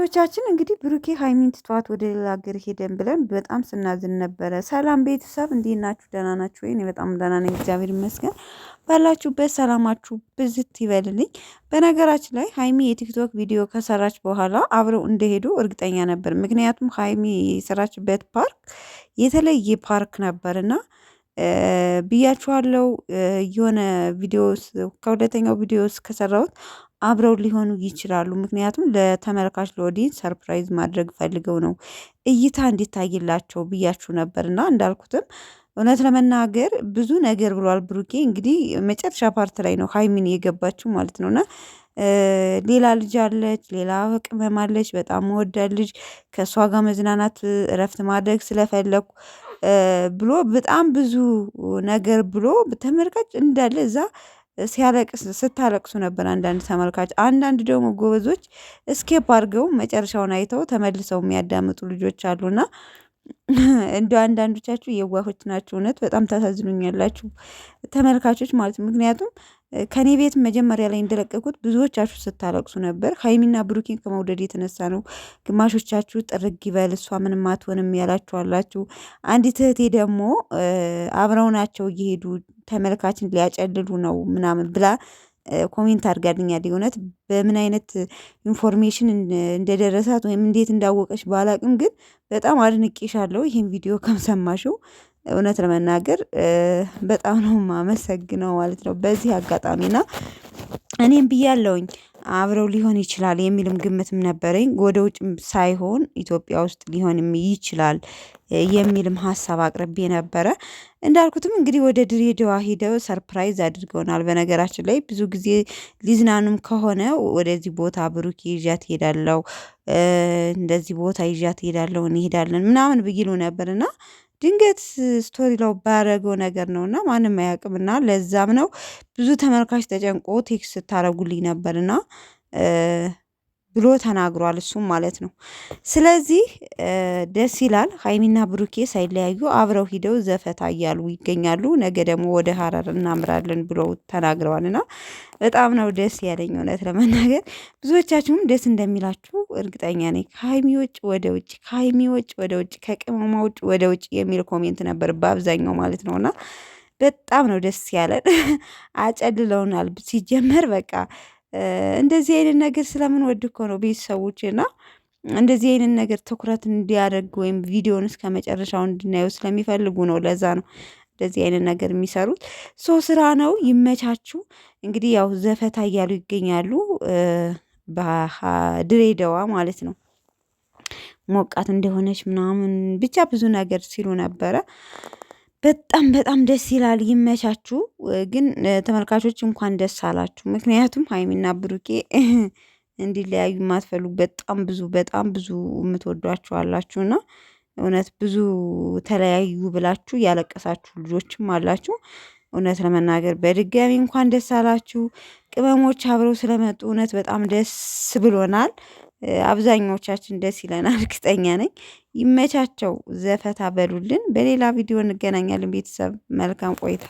ብዙዎቻችን እንግዲህ ብሩኬ ሀይሚን ትቷት ወደ ሌላ ሀገር ሄደን ብለን በጣም ስናዝን ነበረ። ሰላም ቤተሰብ እንዴት ናችሁ? ደህና ናችሁ ወይ? እኔ በጣም ደህና ነኝ፣ እግዚአብሔር ይመስገን። ባላችሁበት ሰላማችሁ ብዝት ይበልልኝ። በነገራችን ላይ ሀይሚ የቲክቶክ ቪዲዮ ከሰራች በኋላ አብረው እንደሄዱ እርግጠኛ ነበር። ምክንያቱም ሀይሚ የሰራችበት ፓርክ የተለየ ፓርክ ነበርና ብያችኋለው። የሆነ ቪዲዮስ ከሁለተኛው ቪዲዮስ ከሰራሁት አብረው ሊሆኑ ይችላሉ። ምክንያቱም ለተመልካች ለኦዲየንስ ሰርፕራይዝ ማድረግ ፈልገው ነው እይታ እንዲታይላቸው ብያችሁ ነበር። እና እንዳልኩትም እውነት ለመናገር ብዙ ነገር ብሏል ብሩኬ። እንግዲህ መጨረሻ ፓርት ላይ ነው ሀይሚን የገባችው ማለት ነውና ሌላ ልጅ አለች፣ ሌላ ቅመም አለች፣ በጣም መወዳድ ልጅ ከእሷ ጋር መዝናናት እረፍት ማድረግ ስለፈለኩ ብሎ በጣም ብዙ ነገር ብሎ ተመልካች እንዳለ እዛ ሲያለቅስ ስታለቅሱ ነበር። አንዳንድ ተመልካች፣ አንዳንድ ደግሞ ጎበዞች እስኬፕ አድርገው መጨረሻውን አይተው ተመልሰው የሚያዳምጡ ልጆች አሉና እንደ አንዳንዶቻችሁ የዋሆች ናቸው። እውነት በጣም ታሳዝኑኛላችሁ ተመልካቾች ማለት ነው። ምክንያቱም ከኔ ቤት መጀመሪያ ላይ እንደለቀቁት ብዙዎቻችሁ ስታለቅሱ ነበር። ሀይሚና ብሩኬን ከመውደድ የተነሳ ነው። ግማሾቻችሁ ጥርግ ይበል እሷ ምንም አትሆንም ያላችኋላችሁ። አንዲት እህቴ ደግሞ አብረው ናቸው እየሄዱ ተመልካችን ሊያጨልሉ ነው ምናምን ብላ ኮሜንት አድርጋልኛል። እውነት በምን አይነት ኢንፎርሜሽን እንደደረሳት ወይም እንዴት እንዳወቀች ባላቅም፣ ግን በጣም አድንቄሻለሁ ይህን ቪዲዮ ከምሰማሽው። እውነት ለመናገር በጣም ነው ማመሰግነው ማለት ነው በዚህ አጋጣሚና እኔም ብያለሁኝ አብረው ሊሆን ይችላል የሚልም ግምትም ነበረኝ። ወደ ውጭም ሳይሆን ኢትዮጵያ ውስጥ ሊሆንም ይችላል የሚልም ሀሳብ አቅርቤ ነበረ። እንዳልኩትም እንግዲህ ወደ ድሬዳዋ ሄደው ሰርፕራይዝ አድርገውናል። በነገራችን ላይ ብዙ ጊዜ ሊዝናኑም ከሆነ ወደዚህ ቦታ ብሩኬ ይዣት ሄዳለው፣ እንደዚህ ቦታ ይዣት ሄዳለው፣ እንሄዳለን ምናምን ብይሉ ነበርና ድንገት ስቶሪ ላው ባረገው ነገር ነውና ማንም አያውቅምና ለዛም ነው ብዙ ተመልካች ተጨንቆ ቴክስት ታረጉልኝ ነበርና ብሎ ተናግሯል እሱም ማለት ነው። ስለዚህ ደስ ይላል። ሀይሚና ብሩኬ ሳይለያዩ አብረው ሂደው ዘፈታ እያሉ ይገኛሉ። ነገ ደግሞ ወደ ሀረር እናምራለን ብለው ተናግረዋልና በጣም ነው ደስ ያለኝ እውነት ለመናገር። ብዙዎቻችሁም ደስ እንደሚላችሁ እርግጠኛ ነኝ። ከሀይሚ ውጭ ወደ ውጭ፣ ከሀይሚ ውጭ ወደ ውጭ፣ ከቅመማ ውጭ ወደ ውጭ የሚል ኮሜንት ነበር በአብዛኛው ማለት ነውና በጣም ነው ደስ ያለን። አጨልለውናል ሲጀመር በቃ እንደዚህ አይነት ነገር ስለምን ወድ እኮ ነው ቤተሰቦች እና እንደዚህ አይነት ነገር ትኩረት እንዲያደርግ ወይም ቪዲዮን እስከ መጨረሻው እንድናየው ስለሚፈልጉ ነው። ለዛ ነው እንደዚህ አይነት ነገር የሚሰሩት። ስራ ነው። ይመቻችሁ። እንግዲህ ያው ዘፈታ እያሉ ይገኛሉ በድሬዳዋ ማለት ነው። ሞቃት እንደሆነች ምናምን ብቻ ብዙ ነገር ሲሉ ነበረ። በጣም በጣም ደስ ይላል። ይመቻችሁ። ግን ተመልካቾች እንኳን ደስ አላችሁ። ምክንያቱም ሀይሚና ብሩኬ እንዲለያዩ የማትፈልጉ በጣም ብዙ የምትወዷቸው አላችሁና እውነት ብዙ ተለያዩ ብላችሁ ያለቀሳችሁ ልጆችም አላችሁ። እውነት ለመናገር በድጋሚ እንኳን ደስ አላችሁ። ቅመሞች አብረው ስለመጡ እውነት በጣም ደስ ብሎናል። አብዛኛዎቻችን ደስ ይለናል፣ እርግጠኛ ነኝ። ይመቻቸው፣ ዘፈታ በሉልን። በሌላ ቪዲዮ እንገናኛለን። ቤተሰብ መልካም ቆይታ